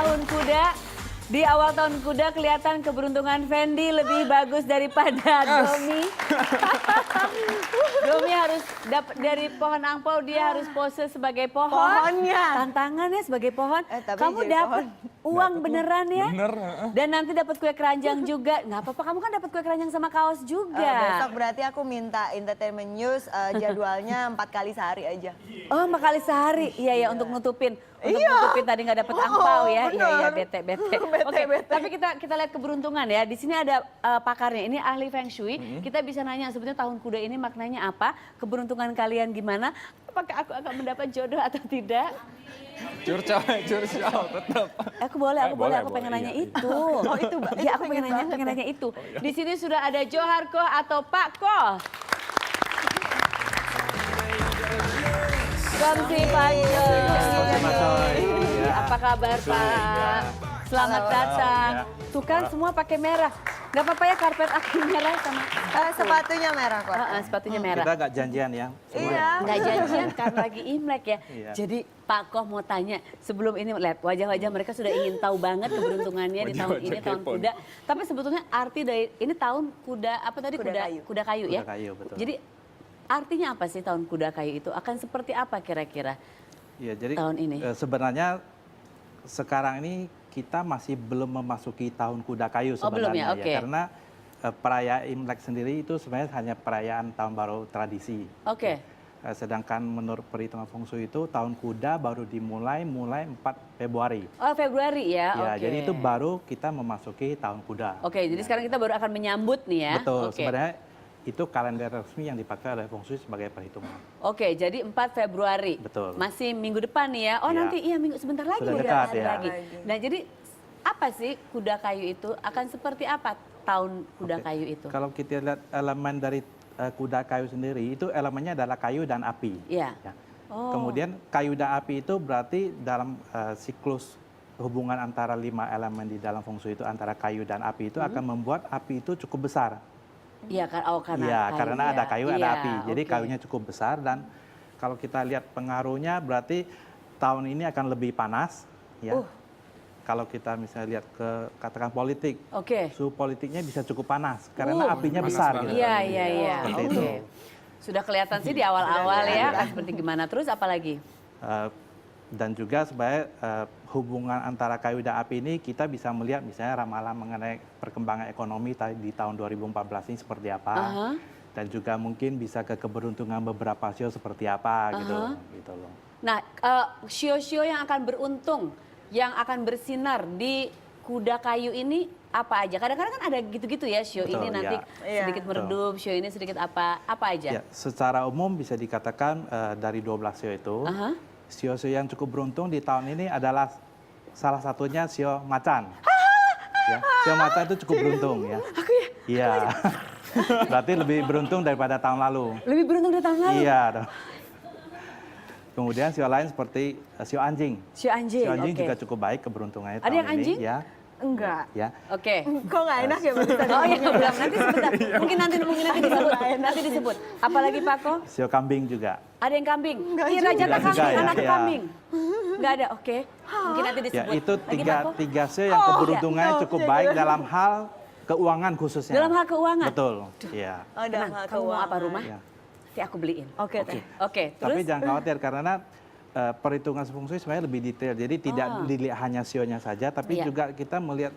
tahun kuda. Di awal tahun kuda kelihatan keberuntungan Fendi lebih bagus daripada Domi. Domi harus dapat dari pohon angpau, dia harus pose sebagai pohon. Pohonnya. Tantangannya sebagai pohon. Tapi Kamu jadi dapat uang beneran ya? Bener. Dan nanti dapat kue keranjang juga. Nggak apa-apa, kamu kan dapat kue keranjang sama kaos juga. Besok berarti aku minta Entertainment News jadwalnya 4 kali sehari aja. Oh, 4 kali sehari. Iya ya, untuk nutupin. Untuk nutupin tadi nggak dapat angpau ya. Iya ya, bete. Oke, tapi kita lihat keberuntungan ya. Di sini ada pakarnya. Ini ahli Feng Shui. Kita bisa nanya sebetulnya tahun kuda ini maknanya apa? Keberuntungan kalian gimana? Apakah aku akan mendapat jodoh atau tidak? Curcol tetap. Aku pengen nanya iya. itu. Oh, itu, Mbak. Iya, Itu aku pengen pengen nanya itu. iya. Di sini sudah ada Johar Koh atau Pak Koh. Komsi Pak Joy. Apa kabar Pak? Selamat datang. Tuh kan semua pakai merah. Gak apa-apa ya karpet aku merah sama Sepatunya merah kok. sepatunya merah. Kita nggak janjian ya. Iya. Nggak janjian karena lagi Imlek ya. Iya. Jadi Pak Koh mau tanya, sebelum ini lihat wajah-wajah mereka sudah ingin tahu banget keberuntungannya di tahun ini, tahun kepon. kuda. Tapi sebetulnya arti dari ini tahun kuda apa tadi Kuda kayu. kuda kayu ya. Kuda kayu, betul. Jadi artinya apa sih tahun kuda kayu itu? Akan seperti apa kira-kira? Iya, jadi Tahun ini. Sebenarnya sekarang ini kita masih belum memasuki tahun kuda kayu Oh, belum ya? sebenarnya Oke. karena perayaan Imlek sendiri itu sebenarnya hanya perayaan tahun baru tradisi. Oke. Sedangkan menurut perhitungan Feng Shui itu tahun kuda baru dimulai 4 Februari. Oh, Februari ya. Ya, Oke. jadi itu baru kita memasuki tahun kuda. Oke, jadi sekarang kita baru akan menyambut nih ya. Betul, Oke. sebenarnya itu kalender resmi yang dipakai oleh Feng Shui sebagai perhitungan. Oke, jadi 4 Februari. Betul. Masih minggu depan nih ya. Oh, Iya. nanti minggu sebentar lagi Sudah udah dekat, hari ya. lagi. Nah, jadi apa sih kuda kayu itu? Akan seperti apa tahun kuda Oke. kayu itu? Kalau kita lihat elemen dari kuda kayu sendiri, itu elemennya adalah kayu dan api. Iya. Ya. Oh. Kemudian kayu dan api itu berarti dalam siklus hubungan antara 5 elemen di dalam Feng Shui itu antara kayu dan api itu akan membuat api itu cukup besar. Iya, karena Iya, kayu, karena ya. ada kayu, ada Iya, api. Jadi oke. kayunya cukup besar dan kalau kita lihat pengaruhnya berarti tahun ini akan lebih panas. Ya. Kalau kita misalnya lihat ke katakan politik, Oke. suhu politiknya bisa cukup panas karena apinya panas besar. banget. Gitu. Iya. Seperti Oke. itu. Sudah kelihatan sih di awal-awal ya, kan seperti gimana. Terus apa lagi? Dan juga sebenarnya hubungan antara kayu dan api ini kita bisa melihat misalnya ramalan mengenai perkembangan ekonomi di tahun 2014 ini seperti apa. Dan juga mungkin bisa ke keberuntungan beberapa sio seperti apa gitu loh. Nah, sio-sio yang akan beruntung, yang akan bersinar di kuda kayu ini apa aja? Kadang-kadang kan ada gitu-gitu ya, sio Betul, ini nanti ya. sedikit meredup, sio ini sedikit apa aja? Ya, secara umum bisa dikatakan dari 12 sio itu, sio-sio yang cukup beruntung di tahun ini adalah salah satunya sio macan. Ya, sio macan itu cukup beruntung ya. Iya. Berarti lebih beruntung daripada tahun lalu. Lebih beruntung dari tahun lalu? Iya. Kemudian sio lain seperti sio anjing. Sio anjing, Sio anjing oke. juga cukup baik keberuntungannya Ada tahun yang anjing? ini. Ya, Enggak. ya. Oke. Kok nggak enak ya barusan? Oh iya, belum. Nanti sebentar. Mungkin nanti disebut. Nanti disebut. Apalagi Pak Ko? Sio kambing juga. Ada yang kambing? Enggak Iya, juga. Rajata Enggak kambing, juga ya, anak iya. kambing. Enggak ada, oke. Mungkin nanti Ya, disebut. itu Lagi, Pak Ko? tiga sio yang keberuntungannya ya. cukup Oh, baik jadi- dalam hal keuangan khususnya. Dalam hal keuangan? Betul. Iya. Oh, dalam Tenang, hal kamu mau apa keuangan. rumah? Ya. Nanti aku beliin. Oke, Teh. Oke, terus? Tapi jangan khawatir karena perhitungan Feng Shui sebenarnya lebih detail. Jadi tidak dilihat hanya sionya saja, tapi Iya. juga kita melihat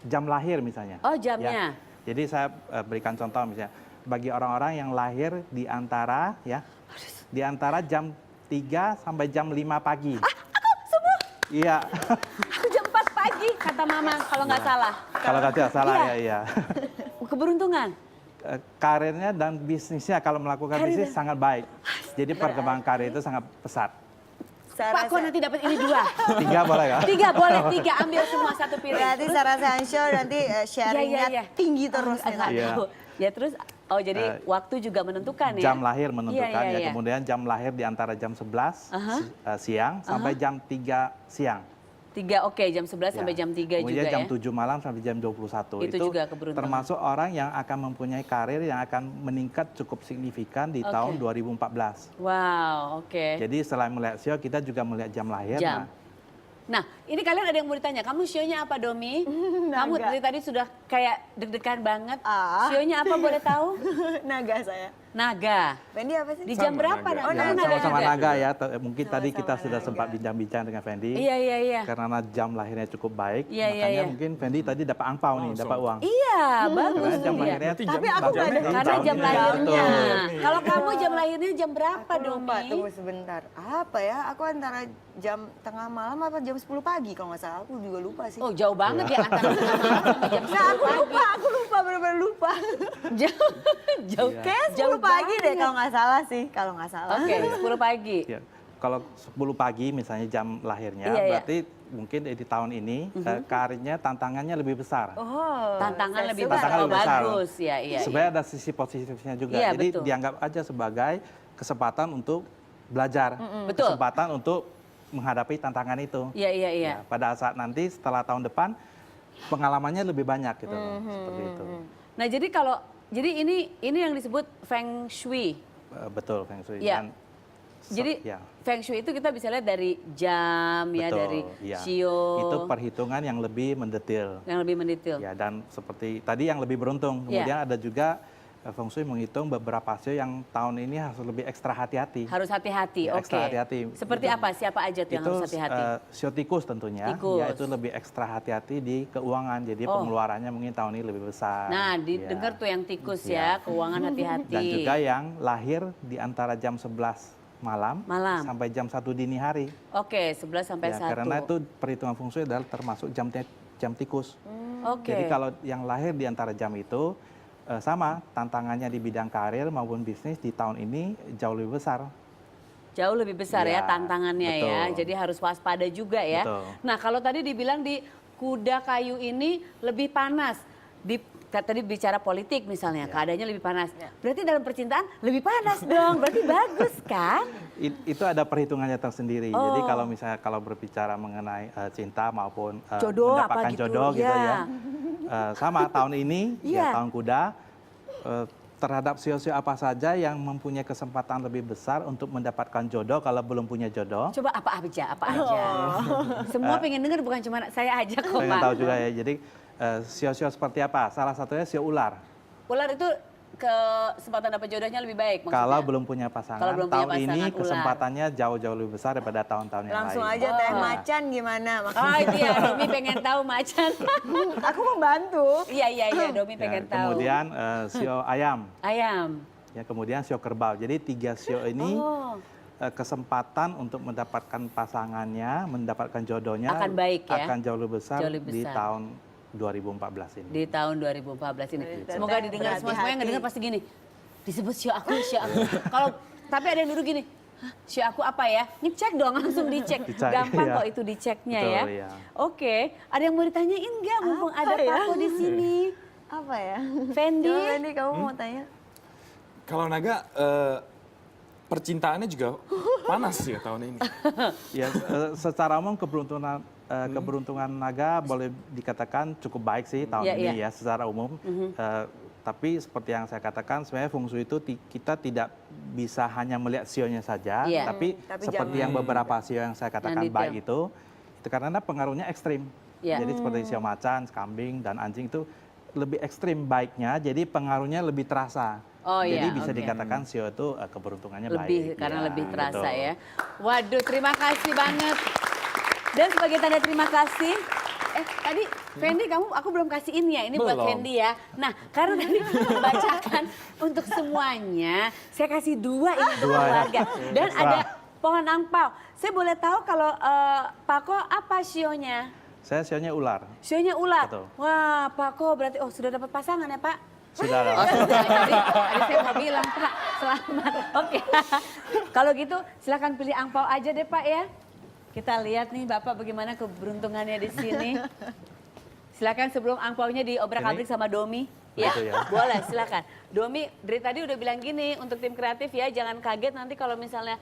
jam lahir misalnya. Oh, jamnya. Ya. Jadi saya berikan contoh misalnya bagi orang-orang yang lahir di antara jam 3 sampai jam 5 pagi. Aku semua. Iya. Aku jam 4 pagi, kata Mama kalau nggak salah. Kalau tidak salah Iya. ya iya. Keberuntungan. Karirnya dan bisnisnya kalau melakukan Karir bisnis sangat baik. Jadi perkembangan karir itu sangat pesat. Saya Pak Ko rasa- nanti dapat ini 2. 3 boleh nggak? 3 boleh, 3 ambil semua satu piring. Berarti Sarah Sansho nanti sharingnya Iya. tinggi terus nih. Nggak Iya. tahu. Ya terus, oh jadi waktu juga menentukan ya? Jam lahir menentukan Iya, ya. iya. Kemudian jam lahir di antara jam 11 siang sampai jam 3 siang. 3, oke, jam 11 sampai Ya. jam 3 Kemudian juga jam ya? 7 malam sampai jam 21. Itu juga keberuntungan. termasuk orang yang akan mempunyai karir yang akan meningkat cukup signifikan di tahun 2014. Wow, oke. Jadi selain melihat sio, kita juga melihat jam lahir. Jam. Nah, Nah, ini kalian ada yang mau ditanya, kamu sionya apa Domi? Kamu Naga. dari tadi sudah kayak deg-degan banget. Ah. Sionya apa boleh tahu? Naga saya. Naga. Fendi apa sih? Di jam Sama berapa naga. Naga? Oh, Ya, Kamu naga sama-sama juga? naga ya. Mungkin tadi kita Sama-sama sudah naga. sempat bincang-bincang dengan Fendi. Iya. Karena jam lahirnya cukup baik, Iya, iya, makanya iya. mungkin Fendi tadi dapat angpau nih, dapat uang. Iya, bagus Karena jam tuh dia. lahirnya Tapi aku nggak ada. Karena jam ini. lahirnya. Betul. Kalau kamu jam lahirnya jam berapa Aku lupa, Domi? tunggu sebentar. Apa ya? Aku antara jam tengah malam apa jam 10 pagi kalau nggak salah. Aku juga lupa sih. Oh jauh banget ya antara tengah malam sama jam 10 Nah, aku pagi. lupa, benar-benar lupa. Jauh, Kayak 10 jauh pagi deh banget. kalau nggak salah sih, kalau nggak salah. Oke, 10 pagi. Ya, kalau 10 pagi misalnya jam lahirnya, Iya, iya. berarti mungkin di tahun ini karirnya tantangannya lebih besar. Oh, Tantangan saya lebih suka. besar. Tantangan Oh, lebih besar. bagus. Ya, iya. Sebenarnya ada sisi positifnya juga. Iya, Jadi betul. dianggap aja sebagai kesempatan untuk belajar, Betul. kesempatan untuk menghadapi tantangan itu. Iya. Ya, pada saat nanti setelah tahun depan pengalamannya lebih banyak gitu, loh, seperti itu. Nah, jadi ini yang disebut Feng Shui. Betul, Feng Shui. Iya. Dan Jadi ya, Feng Shui itu kita bisa lihat dari jam ya, betul, dari iya. shio. Itu perhitungan yang lebih mendetail. Yang lebih mendetail. Ya, dan seperti tadi yang lebih beruntung. Iya. Kemudian ada juga Feng Shui menghitung beberapa sio yang tahun ini harus lebih ekstra hati-hati. Harus hati-hati, Ya, oke. ekstra hati-hati. Seperti apa? Siapa aja tuh yang harus hati-hati? Sio tikus tentunya, Tikus. yaitu lebih ekstra hati-hati di keuangan. Jadi Oh. pengeluarannya mungkin tahun ini lebih besar. Nah, Ya. didengar tuh yang tikus Iya. ya, keuangan hati-hati. Dan juga yang lahir di antara jam 11 malam, Malam. sampai jam 1 dini hari. Oke, 11 sampai Ya, 1. karena itu perhitungan Feng Shui adalah termasuk jam tikus. Oke. Jadi kalau yang lahir di antara jam itu sama tantangannya di bidang karir maupun bisnis di tahun ini jauh lebih besar. Jauh lebih besar ya Iya, tantangannya ya. betul. Jadi harus waspada juga ya. Betul. Nah, kalau tadi dibilang di kuda kayu ini lebih panas. Tadi bicara politik misalnya, Iya. keadaannya lebih panas. Berarti dalam percintaan lebih panas dong. Berarti bagus kan? Itu ada perhitungannya tersendiri. Oh. Jadi kalau misalnya kalau berbicara mengenai cinta maupun Jodoh apa mendapatkan gitu, jodoh gitu ya. ya. Sama tahun ini Iya. ya tahun kuda terhadap sio-sio apa saja yang mempunyai kesempatan lebih besar untuk mendapatkan jodoh kalau belum punya jodoh. Coba apa aja, apa aja. Semua pengen denger bukan cuma saya aja kok, Pengen Pak. tahu juga ya. Jadi sio-sio seperti apa? Salah satunya sio ular. Ular itu kesempatan dapat jodohnya lebih baik maksudnya. Kalau belum punya pasangan, Kalau belum punya tahun ini pasangan, ular. kesempatannya jauh-jauh lebih besar daripada tahun-tahun yang Langsung lain. aja Teh Oh. Macan gimana Oh maksudnya? iya, Domi pengen tahu macan. Aku membantu. Iya, Domi Ya, pengen tahu. kemudian sio ayam, Ayam. ya kemudian sio kerbau. Jadi 3 sio ini Oh. kesempatan untuk mendapatkan pasangannya, mendapatkan jodohnya Akan baik ya? akan jauh lebih besar, Jauh lebih di besar. tahun 2014 ini. Di tahun 2014 ini. Teteh, Semoga didengar semua, semuanya berhati-hati. ngedengar pasti gini. Disebut sio aku. Kalau tapi ada yang duduk gini. "Hah, sio aku apa ya? Ngecek dong, langsung dicek. Dicek, Gampang iya. kok itu diceknya Betul, ya. iya. Oke, ada yang mau ditanyain nggak? Mumpung Apa ada ya? Pako di sini. Apa ya? Fendi. Coba Fendi kamu mau tanya? Kalau naga percintaannya juga panas ya tahun ini. Ya, secara umum keberuntungan naga boleh dikatakan cukup baik sih tahun Iya, ini iya. ya secara umum. Tapi seperti yang saya katakan, sebenarnya Feng Shui itu kita tidak bisa hanya melihat sionya saja, Iya. tapi Tapi seperti jangan- yang beberapa sio yang saya katakan detail. baik itu karena pengaruhnya ekstrim. Iya. Jadi seperti sio macan, kambing, dan anjing itu lebih ekstrim baiknya, jadi pengaruhnya lebih terasa. Oh, jadi iya, bisa oke. dikatakan sio itu keberuntungannya Lebih baik. karena Ya, lebih terasa betul. ya. Waduh, terima kasih banget. Dan sebagai tanda terima kasih, tadi Fendi aku belum kasih ini ya, ini buat Belum. Fendi ya. Nah, karena tadi bacakan untuk semuanya, saya kasih 2 ini untuk Dua ya. keluarga. Dan Terserah. ada pohon angpau. Saya boleh tahu kalau Pako apa sionya? Saya sionya ular. Sionya ular. Betul. Wah, Pako berarti sudah dapat pasangan ya, Pak? Sudah lah. Tadi saya mau bilang Pak, selamat. Oke. Kalau gitu silakan pilih angpau aja deh Pak ya. Kita lihat nih Bapak bagaimana keberuntungannya di sini. Silakan sebelum angpaunya diobrak-abrik sama Domi. Ya, Gitu ya. boleh silakan. Domi dari tadi udah bilang gini untuk tim kreatif ya, jangan kaget nanti kalau misalnya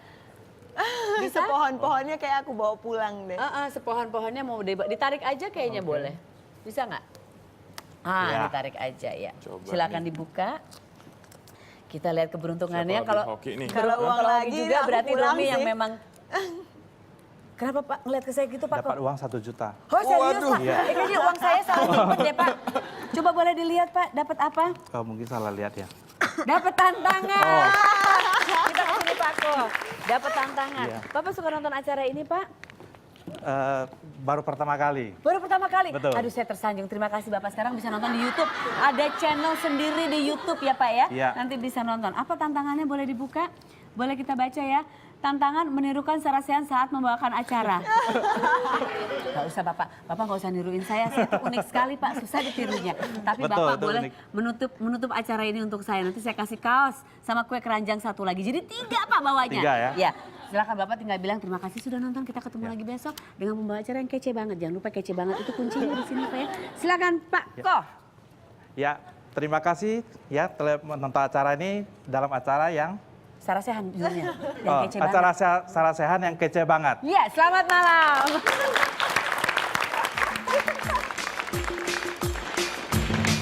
bisa. Pohon-pohonnya kayak aku bawa pulang deh. Sepohon-pohonnya mau ditarik aja kayaknya boleh. Bisa nggak? Ya. Ditarik aja ya. Coba Silakan nih. dibuka. Kita lihat keberuntungannya. Siapa lebih hoki nih? Kalau uang kalau lagi, juga aku berarti pulang Domi yang sih. memang Kenapa Pak ngeliat ke saya gitu Pak? Dapat uang 1 juta. Oh serius Pak? Iya. Kayaknya uang saya salah nyimpen deh Pak. Coba boleh dilihat Pak, dapat apa? Oh, mungkin salah lihat ya. Dapat tantangan. Kita kesini Pak Ko. Dapat tantangan. Iya. Bapak suka nonton acara ini Pak? Baru pertama kali. Baru pertama kali? Betul. Aduh saya tersanjung, terima kasih Bapak. Sekarang bisa nonton di YouTube. Ada channel sendiri di YouTube ya Pak ya? Iya. Nanti bisa nonton. Apa tantangannya boleh dibuka? Boleh kita baca ya? Tantangan menirukan Sarasehan saat membawakan acara. Gak usah Bapak gak usah niruin saya tuh unik sekali Pak, susah ditirunya. Tapi Betul, Bapak itu boleh unik. menutup acara ini untuk saya. Nanti saya kasih kaos sama kue keranjang 1 lagi. Jadi 3 Pak bawanya. 3 ya? Ya. Silakan Bapak tinggal bilang terima kasih sudah nonton. Kita ketemu lagi besok dengan membawa acara yang kece banget. Jangan lupa kece banget itu kuncinya di sini Pak ya. Silakan Pak Ko. Ya, terima kasih ya telah menonton acara ini dalam acara yang Sarasehan judulnya. Yang kece banget. acara Sarasehan yang kece banget. Iya, selamat malam.